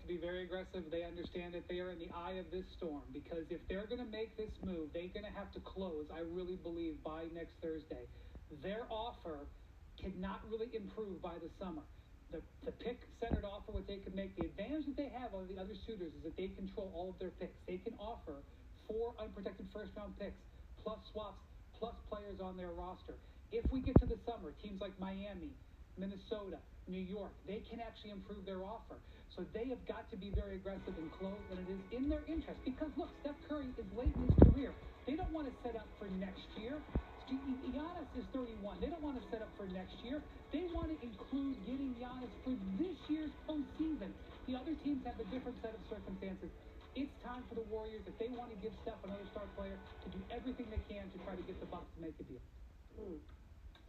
to be very aggressive. They understand that they are in the eye of this storm, because if they're going to make this move, they're going to have to close, I really believe, by next Thursday. Their offer cannot really improve by the summer. The pick-centered offer, what they can make, the advantage that they have over the other suitors is that they control all of their picks. They can offer 4 unprotected first-round picks, plus swaps, plus players on their roster. If we get to the summer, teams like Miami, Minnesota, New York, they can actually improve their offer. So they have got to be very aggressive and close, and it is in their interest. Because, look, Steph Curry is late in his career. They don't want to set up for next year. Giannis is 31. They don't want to set up for next year. They want to include getting Giannis for this year's postseason. The other teams have a different set of circumstances. It's time for the Warriors, if they want to give Steph another star player, to do everything they can to try to get the Bucks to make a deal.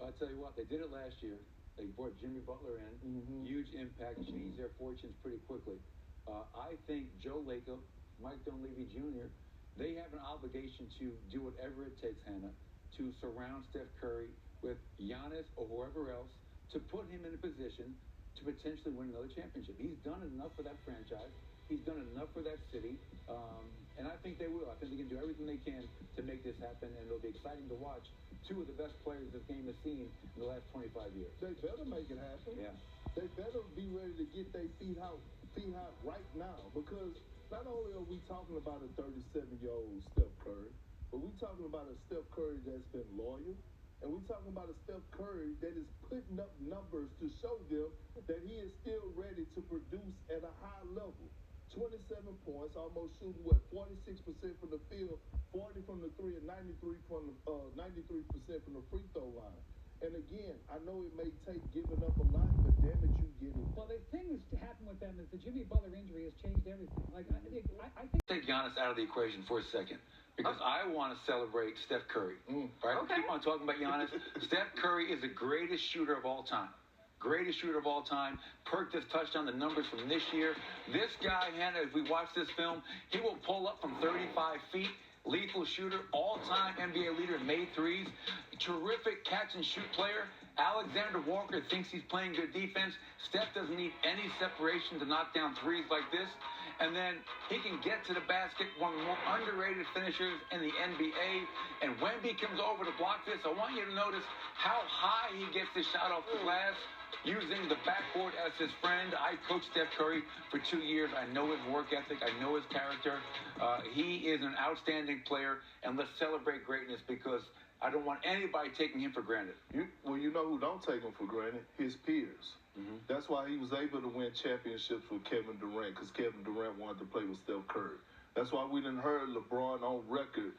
I'll tell you what, they did it last year. They brought Jimmy Butler in. Huge impact. Changed their fortunes pretty quickly. I think Joe Lacob, Mike Dunleavy Jr., they have an obligation to do whatever it takes, Hannah, to surround Steph Curry with Giannis or whoever else to put him in a position to potentially win another championship. He's done enough for that franchise. He's done enough for that city. And I think they will. I think they can do everything they can to make this happen, and it'll be exciting to watch 2 of the best players this game has seen in the last 25 years. They better make it happen. Yeah. They better be ready to get their feet hot right now, because not only are we talking about a 37-year-old Steph Curry, but we're talking about a Steph Curry that's been loyal, and we're talking about a Steph Curry that is putting up numbers to show them that he is still ready to produce at a high level. 27 points, almost shooting, 46% from the field, 40 from the three, and 93% from the free throw line. And again, I know it may take giving up a lot, but damn it, you get it. Well, the thing that's happened with them is the Jimmy Butler injury has changed everything. I think Take Giannis out of the equation for a second, because I want to celebrate Steph Curry. Right? Okay. Keep on talking about Giannis. Steph Curry is the greatest shooter of all time. Greatest shooter of all time. Perk just touched on the numbers from this year. This guy, Hannah, if we watch this film, he will pull up from 35 feet. Lethal shooter, all-time NBA leader, made threes. Terrific catch-and-shoot player. Alexander Walker thinks he's playing good defense. Steph doesn't need any separation to knock down threes like this. And then he can get to the basket, one of the more underrated finishers in the NBA. And Wemby comes over to block this. I want you to notice how high he gets this shot off the glass, using the backboard as his friend. I coached Steph Curry for 2 years. I know his work ethic. I know his character. He is an outstanding player, and let's celebrate greatness, because I don't want anybody taking him for granted. You know who don't take him for granted? His peers. That's why he was able to win championships with Kevin Durant, because Kevin Durant wanted to play with Steph Curry. That's why we didn't heard LeBron on record,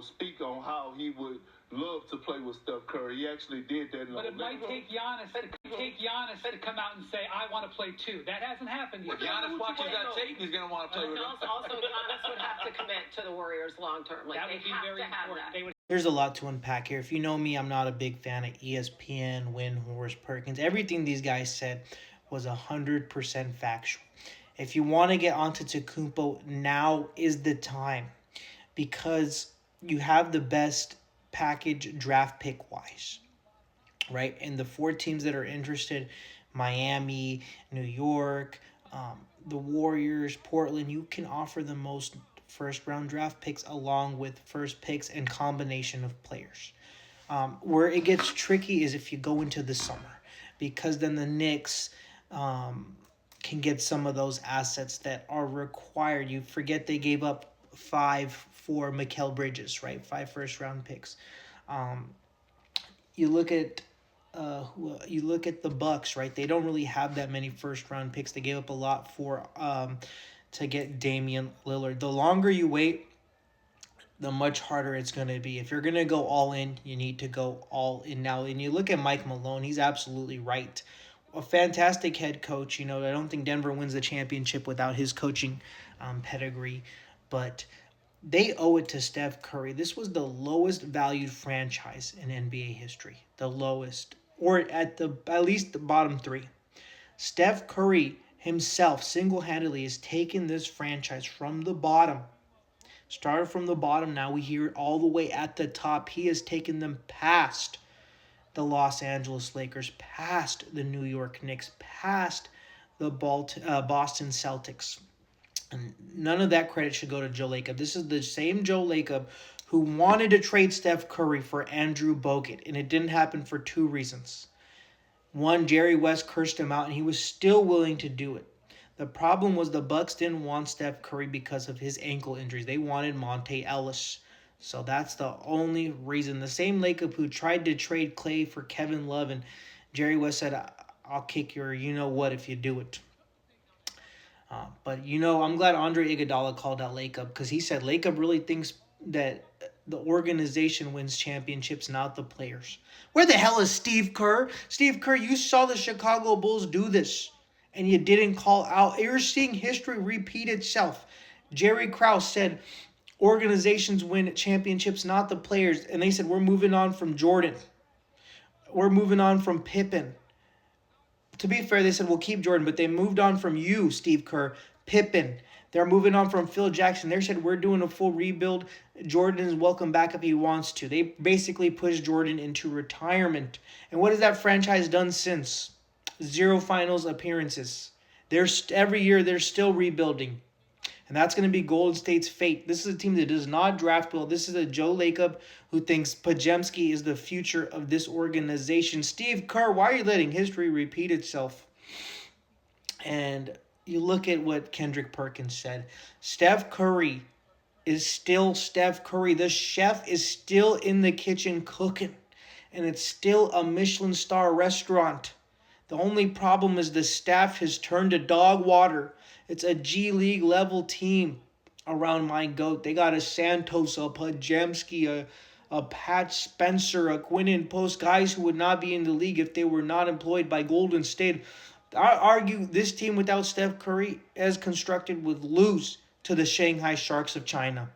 speak on how he would love to play with Steph Curry. He actually did that. But it might take Giannis to come out and say, I want to play too. That hasn't happened yet. If Giannis watches that tape, he's going to want to play with him. Also, Giannis would have to commit to the Warriors long term. That would be very important. There's a lot to unpack here. If you know me, I'm not a big fan of ESPN, Windhorst, Perkins. Everything these guys said was 100% factual. If you want to get onto Antetokounmpo, now is the time, because you have the best package draft pick-wise, right? And the 4 teams that are interested, Miami, New York, the Warriors, Portland, you can offer the most first-round draft picks along with first picks and combination of players. Where it gets tricky is if you go into the summer, because then the Knicks can get some of those assets that are required. You forget they gave up 5 for Mikal Bridges, right? 5 first-round picks. You look at the Bucks, right? They don't really have that many first-round picks. They gave up a lot for to get Damian Lillard. The longer you wait, the much harder it's going to be. If you're going to go all in, you need to go all in now. And you look at Mike Malone, he's absolutely right. A fantastic head coach. I don't think Denver wins the championship without his coaching pedigree, but they owe it to Steph Curry. This was the lowest valued franchise in NBA history. The lowest, or at least the bottom 3. Steph Curry himself single-handedly has taken this franchise from the bottom. Started from the bottom, now we hear it all the way at the top. He has taken them past the Los Angeles Lakers, past the New York Knicks, past the Boston Celtics. And none of that credit should go to Joe Lacob. This is the same Joe Lacob who wanted to trade Steph Curry for Andrew Bogut, and it didn't happen for two reasons. One, Jerry West cursed him out, and he was still willing to do it. The problem was the Bucks didn't want Steph Curry because of his ankle injuries. They wanted Monte Ellis. So that's the only reason. The same Lacob who tried to trade Clay for Kevin Love, and Jerry West said, I'll kick your you-know-what if you do it. But, I'm glad Andre Iguodala called out Lacob, because he said Lacob really thinks that the organization wins championships, not the players. Where the hell is Steve Kerr? Steve Kerr, you saw the Chicago Bulls do this, and you didn't call out. You're seeing history repeat itself. Jerry Krause said organizations win championships, not the players. And they said, we're moving on from Jordan. We're moving on from Pippen. To be fair, they said, we'll keep Jordan, but they moved on from you, Steve Kerr, Pippen. They're moving on from Phil Jackson. They said, we're doing a full rebuild. Jordan is welcome back if he wants to. They basically pushed Jordan into retirement. And what has that franchise done since? 0 finals appearances. Every year, they're still rebuilding. And that's going to be Golden State's fate. This is a team that does not draft well. This is a Joe Lacob who thinks Pajemski is the future of this organization. Steve Kerr, why are you letting history repeat itself? And you look at what Kendrick Perkins said. Steph Curry is still Steph Curry. The chef is still in the kitchen cooking. And it's still a Michelin star restaurant. The only problem is the staff has turned to dog water. It's a G League level team around my GOAT. They got a Santos, a Pajemski, a Pat Spencer, a Quinnen Post, guys who would not be in the league if they were not employed by Golden State. I argue this team without Steph Curry, as constructed, would lose to the Shanghai Sharks of China.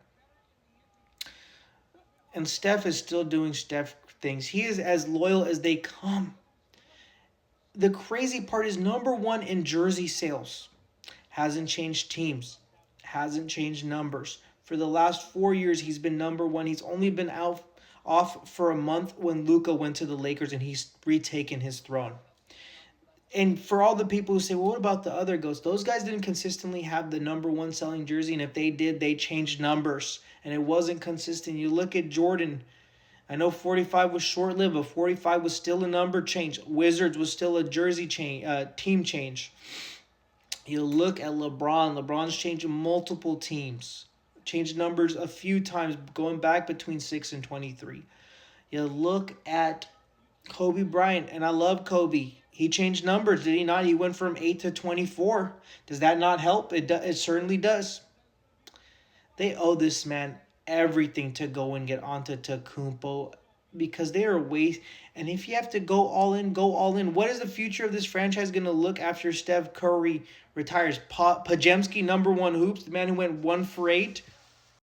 And Steph is still doing Steph things. He is as loyal as they come. The crazy part is #1 in jersey sales. Hasn't changed teams. Hasn't changed numbers. For the last 4 years, he's been #1. He's only been off for a month when Luka went to the Lakers and he's retaken his throne. And for all the people who say, well, what about the other GOATs? Those guys didn't consistently have the #1 selling jersey, and if they did, they changed numbers. And it wasn't consistent. You look at Jordan. I know 45 was short-lived, but 45 was still a number change. Wizards was still a jersey change, team change. You look at LeBron. LeBron's changed multiple teams. Changed numbers a few times, going back between 6 and 23. You look at Kobe Bryant, and I love Kobe. He changed numbers, did he not? He went from 8 to 24. Does that not help? It certainly does. They owe this man everything to go and get Antetokounmpo because they are waste. And if you have to go all in, go all in. What is the future of this franchise going to look after Steph Curry retires? Pajemski, #1 hoops, the man who went 1 for 8.